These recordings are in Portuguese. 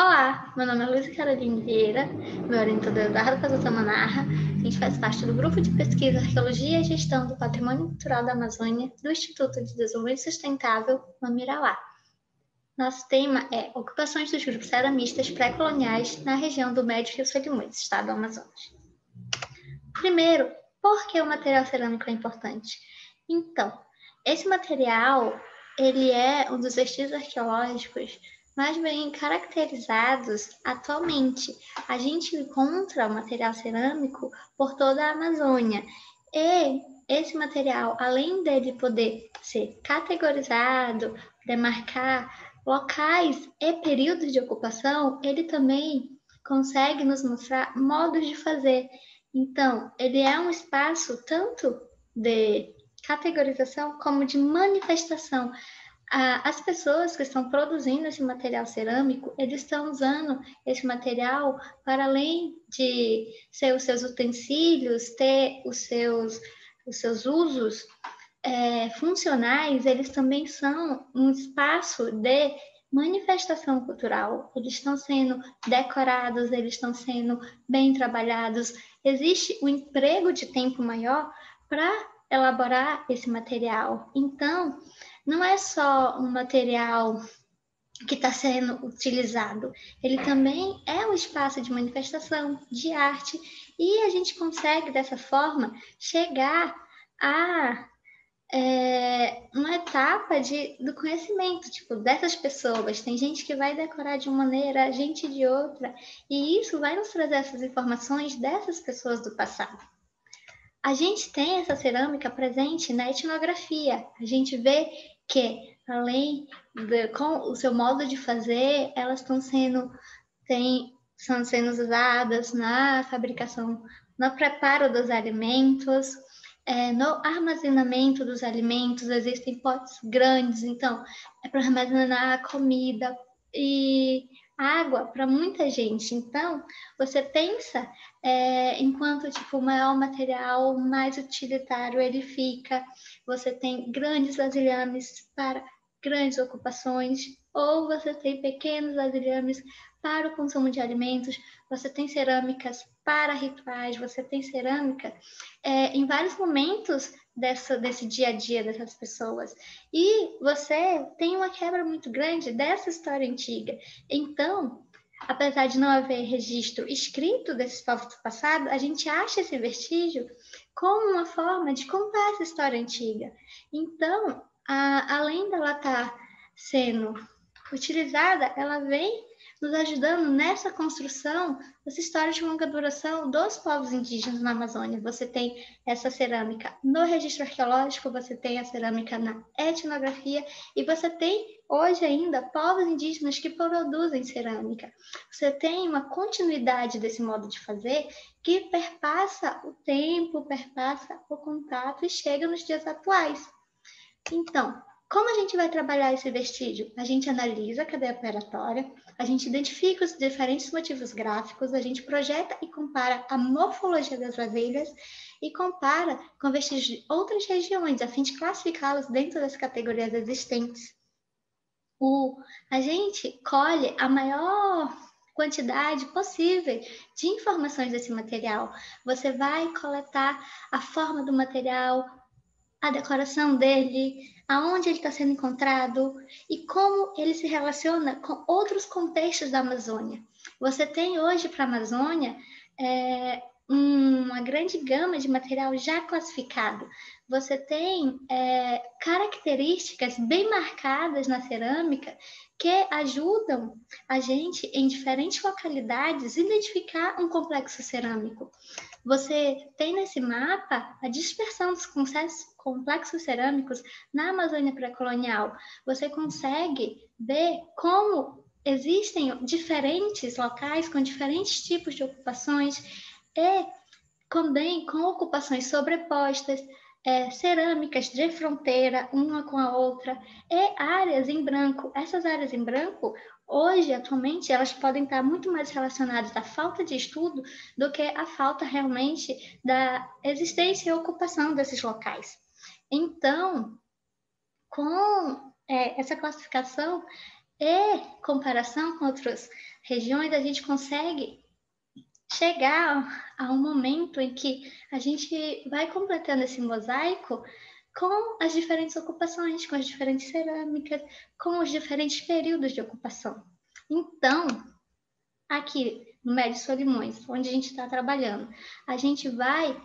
Olá, meu nome é Luísa Carolina Vieira, meu orientador é Eduardo Pazuta Manarra. A gente faz parte do Grupo de Pesquisa Arqueologia e Gestão do Patrimônio Cultural da Amazônia do Instituto de Desenvolvimento Sustentável, Mamirauá. Nosso tema é Ocupações dos grupos ceramistas pré-coloniais na região do Médio Rio Solimões, estado do Amazonas. Primeiro, por que o material cerâmico é importante? Então, esse material ele é um dos vestígios arqueológicos mais bem caracterizados atualmente. A gente encontra o material cerâmico por toda a Amazônia. E esse material, além dele poder ser categorizado, demarcar locais e períodos de ocupação, ele também consegue nos mostrar modos de fazer. Então, ele é um espaço tanto de categorização como de manifestação. As pessoas que estão produzindo esse material cerâmico, eles estão usando esse material para além de ser os seus utensílios, ter os seus usos funcionais, eles também são um espaço de manifestação cultural. Eles estão sendo decorados, eles estão sendo bem trabalhados. Existe um emprego de tempo maior para elaborar esse material. Então, não é só um material que está sendo utilizado, ele também é um espaço de manifestação, de arte, e a gente consegue, dessa forma, chegar a uma etapa do conhecimento, tipo, dessas pessoas. Tem gente que vai decorar de uma maneira, gente de outra, e isso vai nos trazer essas informações dessas pessoas do passado. A gente tem essa cerâmica presente na etnografia. A gente vê que, além com o seu modo de fazer, elas estão sendo usadas na fabricação, no preparo dos alimentos, no armazenamento dos alimentos. Existem potes grandes, então é para armazenar comida e água para muita gente. Então, você pensa enquanto tipo, o maior material, mais utilitário ele fica. Você tem grandes vasilhames para grandes ocupações, ou você tem pequenos vasilhames para o consumo de alimentos, você tem cerâmicas para rituais, você tem cerâmica em vários momentos desse dia a dia dessas pessoas. E você tem uma quebra muito grande dessa história antiga. Então, apesar de não haver registro escrito desses povos do passado, a gente acha esse vestígio como uma forma de contar essa história antiga. Então, além dela estar sendo utilizada, ela vem nos ajudando nessa construção dessa história de longa duração dos povos indígenas na Amazônia. Você tem essa cerâmica no registro arqueológico, você tem a cerâmica na etnografia, e você tem hoje ainda povos indígenas que produzem cerâmica. Você tem uma continuidade desse modo de fazer que perpassa o tempo, perpassa o contato e chega nos dias atuais. Então, como a gente vai trabalhar esse vestígio? A gente analisa a cadeia operatória, a gente identifica os diferentes motivos gráficos, a gente projeta e compara a morfologia das vasilhas e compara com vestígios de outras regiões, a fim de classificá-los dentro das categorias existentes. A gente colhe a maior quantidade possível de informações desse material. Você vai coletar a forma do material, a decoração dele, aonde ele está sendo encontrado e como ele se relaciona com outros contextos da Amazônia. Você tem hoje para a Amazônia uma grande gama de material já classificado. Você tem características bem marcadas na cerâmica que ajudam a gente, em diferentes localidades, identificar um complexo cerâmico. Você tem nesse mapa a dispersão dos complexos cerâmicos na Amazônia pré-colonial. Você consegue ver como existem diferentes locais com diferentes tipos de ocupações e também com ocupações sobrepostas, cerâmicas de fronteira, uma com a outra, e áreas em branco. Essas áreas em branco, hoje, atualmente, elas podem estar muito mais relacionadas à falta de estudo do que à falta realmente da existência e ocupação desses locais. Então, com essa classificação, e comparação com outras regiões, a gente consegue chegar a um momento em que a gente vai completando esse mosaico com as diferentes ocupações, com as diferentes cerâmicas, com os diferentes períodos de ocupação. Então, aqui no Médio Solimões, onde a gente está trabalhando, a gente vai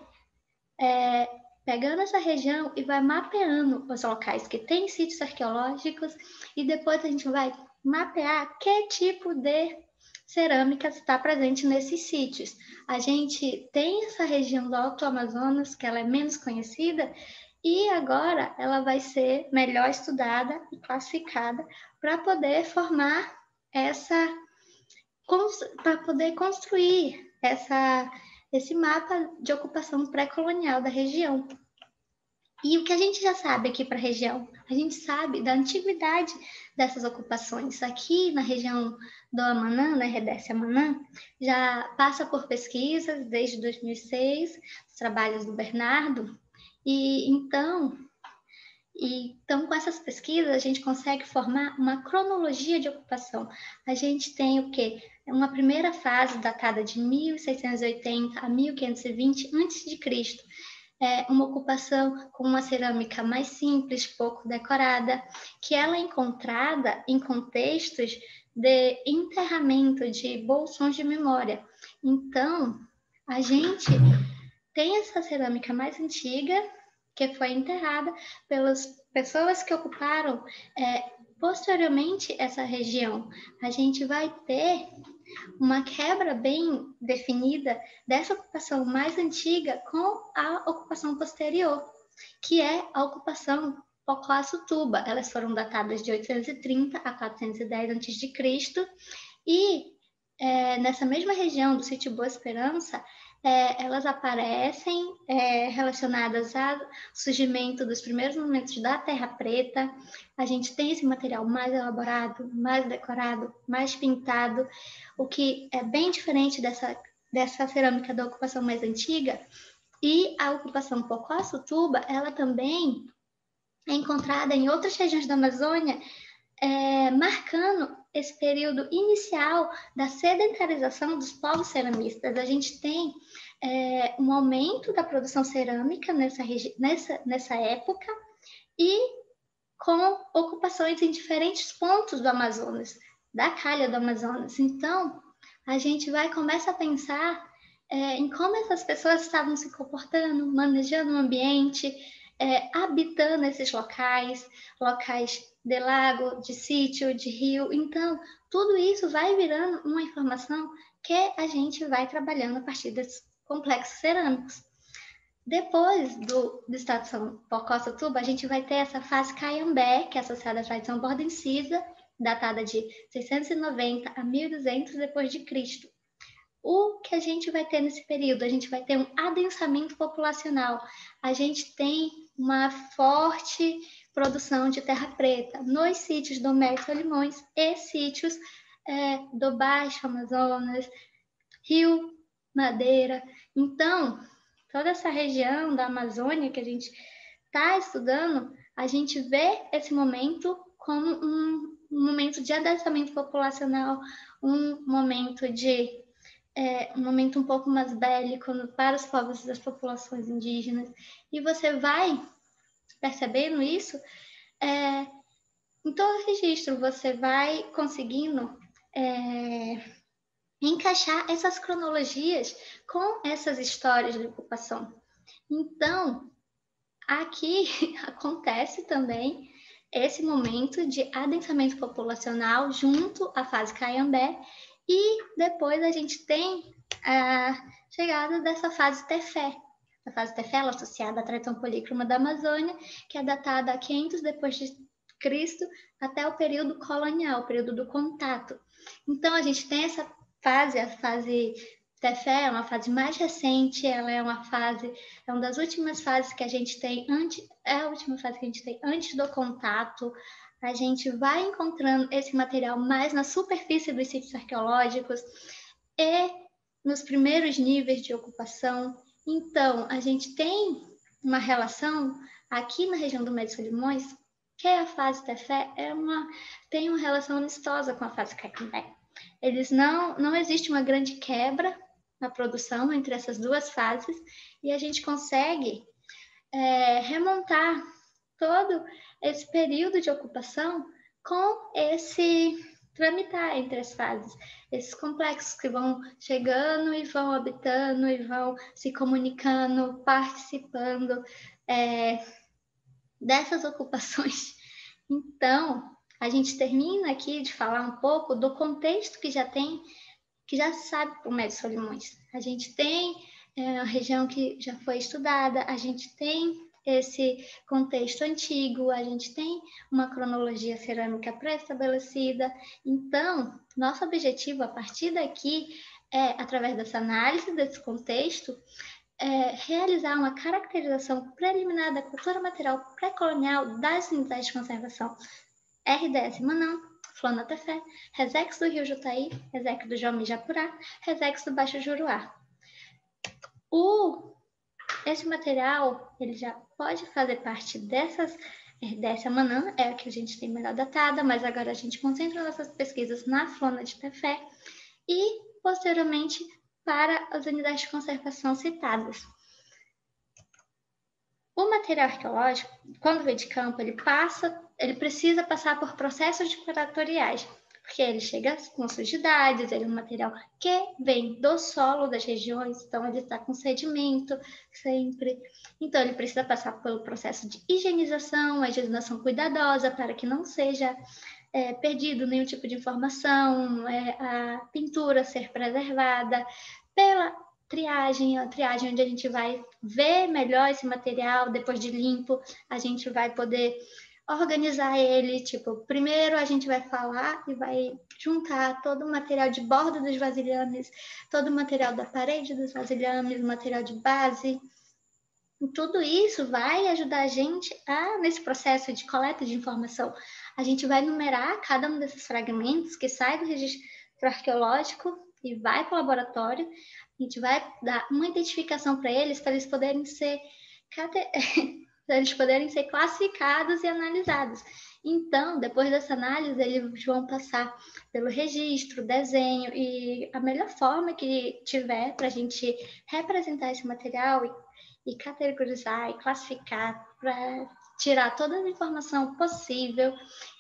pegando essa região e vai mapeando os locais que tem sítios arqueológicos e depois a gente vai mapear que tipo de cerâmica está presente nesses sítios. A gente tem essa região do Alto Amazonas, que ela é menos conhecida, e agora ela vai ser melhor estudada e classificada para poder formar para poder construir esse mapa de ocupação pré-colonial da região. E o que a gente já sabe aqui para a região? A gente sabe da antiguidade dessas ocupações. Aqui na região do Amanã, na RDS Amanã, já passa por pesquisas desde 2006, os trabalhos do Bernardo, e então, com essas pesquisas, a gente consegue formar uma cronologia de ocupação. A gente tem o quê? Uma primeira fase datada de 1680 a 1520 a.C., uma ocupação com uma cerâmica mais simples, pouco decorada, que ela é encontrada em contextos de enterramento de bolsões de memória. Então, a gente tem essa cerâmica mais antiga, que foi enterrada pelas pessoas que ocuparam posteriormente essa região. A gente vai ter uma quebra bem definida dessa ocupação mais antiga com a ocupação posterior, que é a ocupação Pocoaçu-Tuba. Elas foram datadas de 830 a 410 a.C. e nessa mesma região do sítio Boa Esperança, elas aparecem relacionadas ao surgimento dos primeiros monumentos da Terra Preta. A gente tem esse material mais elaborado, mais decorado, mais pintado, o que é bem diferente dessa cerâmica da ocupação mais antiga. E a ocupação Pocoaçu-Tuba, ela também é encontrada em outras regiões da Amazônia, marcando esse período inicial da sedentarização dos povos ceramistas. A gente tem um aumento da produção cerâmica nessa época e com ocupações em diferentes pontos do Amazonas, da calha do Amazonas. Então, a gente começa a pensar em como essas pessoas estavam se comportando, manejando o ambiente, habitando esses locais de lago, de sítio, de rio. Então, tudo isso vai virando uma informação que a gente vai trabalhando a partir desses complexos cerâmicos. Depois do estado de São Pocoaçu-Tuba, a gente vai ter essa fase Caiambé, que é associada à tradição borda-incisa, datada de 690 a 1200 depois de Cristo. O que a gente vai ter nesse período? A gente vai ter um adensamento populacional. A gente tem uma forte produção de terra preta nos sítios do Médio Solimões e sítios do Baixo Amazonas, Rio Madeira. Então, toda essa região da Amazônia que a gente está estudando, a gente vê esse momento como um momento de adensamento populacional, um momento um pouco mais bélico para os povos das populações indígenas. E você vai percebendo isso em todo o registro, você vai conseguindo encaixar essas cronologias com essas histórias de ocupação. Então, aqui acontece também esse momento de adensamento populacional junto à fase Caiambé, e depois a gente tem a chegada dessa fase Tefé. A fase Tefé ela é associada à tradição polícroma da Amazônia, que é datada a 500 depois de Cristo até o período colonial, o período do contato. Então, a gente tem essa fase, a fase Tefé é uma fase mais recente, ela é uma das últimas fases que a gente tem antes do contato. A gente vai encontrando esse material mais na superfície dos sítios arqueológicos e nos primeiros níveis de ocupação. Então, a gente tem uma relação aqui na região do Médio Solimões que a fase Tefé tem uma relação amistosa com a fase Quequenbé. Não existe uma grande quebra na produção entre essas duas fases e a gente consegue remontar todo esse período de ocupação com esse tramitar entre as fases, esses complexos que vão chegando e vão habitando e vão se comunicando, participando dessas ocupações. Então, a gente termina aqui de falar um pouco do contexto que já se sabe para o Médio Solimões. A gente tem a região que já foi estudada, a gente tem esse contexto antigo, a gente tem uma cronologia cerâmica pré-estabelecida. Então, nosso objetivo a partir daqui é, através dessa análise desse contexto, realizar uma caracterização preliminar da cultura material pré-colonial das unidades de conservação RDS Manã, Flona Tefé, Resex do Rio Jutaí, Resex do Jomi Japurá, Resex do Baixo Juruá. Esse material ele já pode fazer parte dessa Manã, é a que a gente tem melhor datada, mas agora a gente concentra nossas pesquisas na Flona de Tefé e, posteriormente, para as unidades de conservação citadas. O material arqueológico, quando vem de campo, ele precisa passar por processos declaratoriais, porque ele chega com sujidades, ele é um material que vem do solo das regiões, então ele está com sedimento sempre. Então ele precisa passar pelo processo de higienização, a higienização cuidadosa para que não seja perdido nenhum tipo de informação, a pintura ser preservada, pela triagem, a triagem onde a gente vai ver melhor esse material, depois de limpo, a gente vai poder organizar ele, tipo, primeiro a gente vai falar e vai juntar todo o material de borda dos vasilhames, todo o material da parede dos vasilhames, o material de base. E tudo isso vai ajudar a gente nesse processo de coleta de informação. A gente vai numerar cada um desses fragmentos que sai do registro arqueológico e vai para o laboratório. A gente vai dar uma identificação para eles poderem ser classificados e analisados. Então, depois dessa análise, eles vão passar pelo registro, desenho e a melhor forma que tiver para a gente representar esse material e categorizar e classificar para tirar toda a informação possível,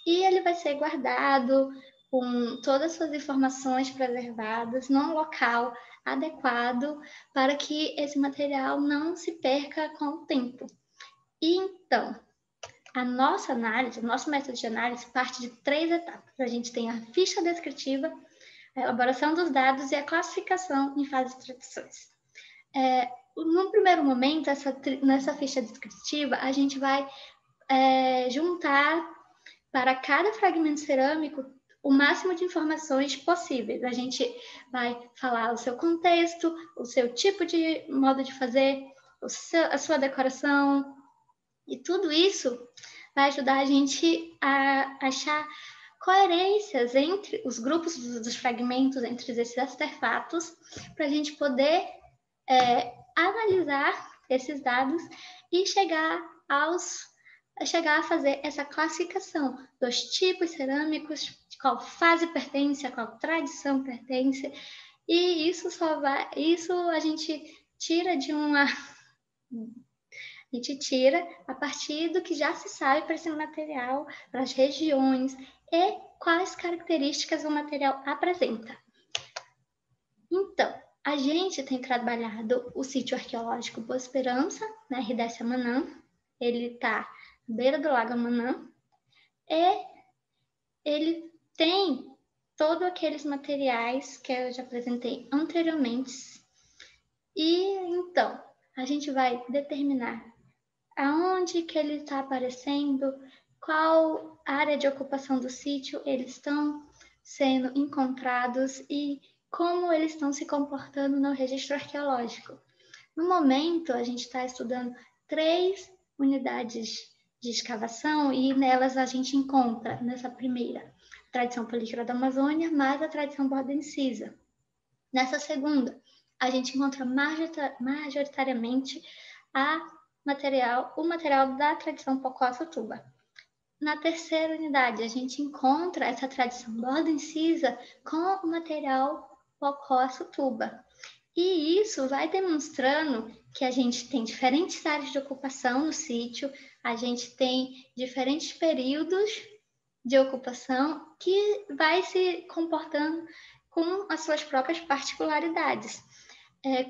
e ele vai ser guardado com todas as suas informações preservadas num local adequado para que esse material não se perca com o tempo. E então, a nossa análise, o nosso método de análise parte de 3 etapas. A gente tem a ficha descritiva, a elaboração dos dados e a classificação em fases de tradições. No primeiro momento, nessa ficha descritiva, a gente vai juntar para cada fragmento cerâmico o máximo de informações possíveis. A gente vai falar o seu contexto, o seu tipo de modo de fazer, a sua decoração, e tudo isso vai ajudar a gente a achar coerências entre os grupos dos fragmentos, entre esses artefatos, para a gente poder analisar esses dados e chegar a fazer essa classificação dos tipos cerâmicos, de qual fase pertence, a qual tradição pertence, e isso a gente tira a partir do que já se sabe para esse material, para as regiões e quais características o material apresenta. Então, a gente tem trabalhado o sítio arqueológico Boa Esperança, na RDS Amanã. Ele está à beira do Lago Amanã e ele tem todos aqueles materiais que eu já apresentei anteriormente. E então, a gente vai determinar aonde que ele está aparecendo, qual área de ocupação do sítio eles estão sendo encontrados e como eles estão se comportando no registro arqueológico. No momento, a gente está estudando 3 unidades de escavação e nelas a gente encontra, nessa primeira, a tradição polícera da Amazônia, mais a tradição borda-incisa. Nessa segunda, a gente encontra majoritariamente o material da tradição Pocó-Sotuba. na terceira unidade, a gente encontra essa tradição do Ordem Cisa com o material Pocó-Açutuba. E isso vai demonstrando que a gente tem diferentes áreas de ocupação no sítio, a gente tem diferentes períodos de ocupação que vai se comportando com as suas próprias particularidades.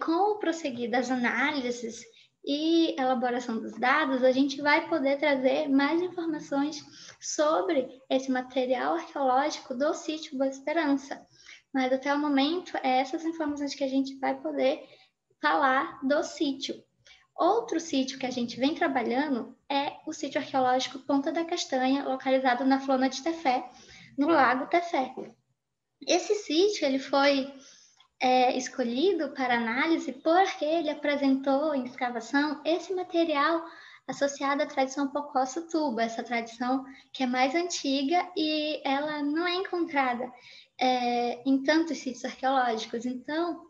Com o prosseguir das análises e elaboração dos dados, a gente vai poder trazer mais informações sobre esse material arqueológico do sítio Boa Esperança. Mas até o momento, é essas informações que a gente vai poder falar do sítio. Outro sítio que a gente vem trabalhando é o sítio arqueológico Ponta da Castanha, localizado na Flona de Tefé, no Lago Tefé. Esse sítio ele foi escolhido para análise porque ele apresentou em escavação esse material associado à tradição Pocó-Açutuba, essa tradição que é mais antiga e ela não é encontrada em tantos sítios arqueológicos. Então,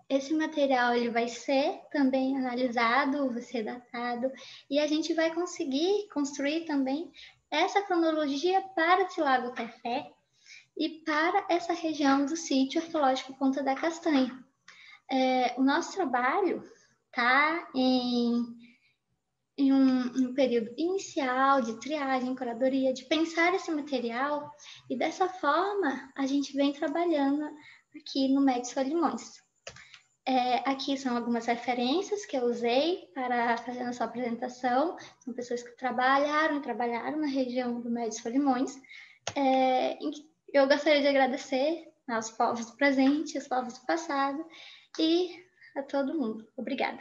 esse material ele vai ser também analisado, vai ser datado, e a gente vai conseguir construir também essa cronologia para esse Lago Tefé e para essa região do sítio arqueológico Ponta da Castanha. O nosso trabalho está em um período inicial de triagem, curadoria, de pensar esse material, e dessa forma a gente vem trabalhando aqui no MED Solimões. Aqui são algumas referências que eu usei para fazer a sua apresentação, são pessoas que trabalharam na região do MED Solimões. Eu gostaria de agradecer aos povos presentes, aos povos do passado e a todo mundo. Obrigada.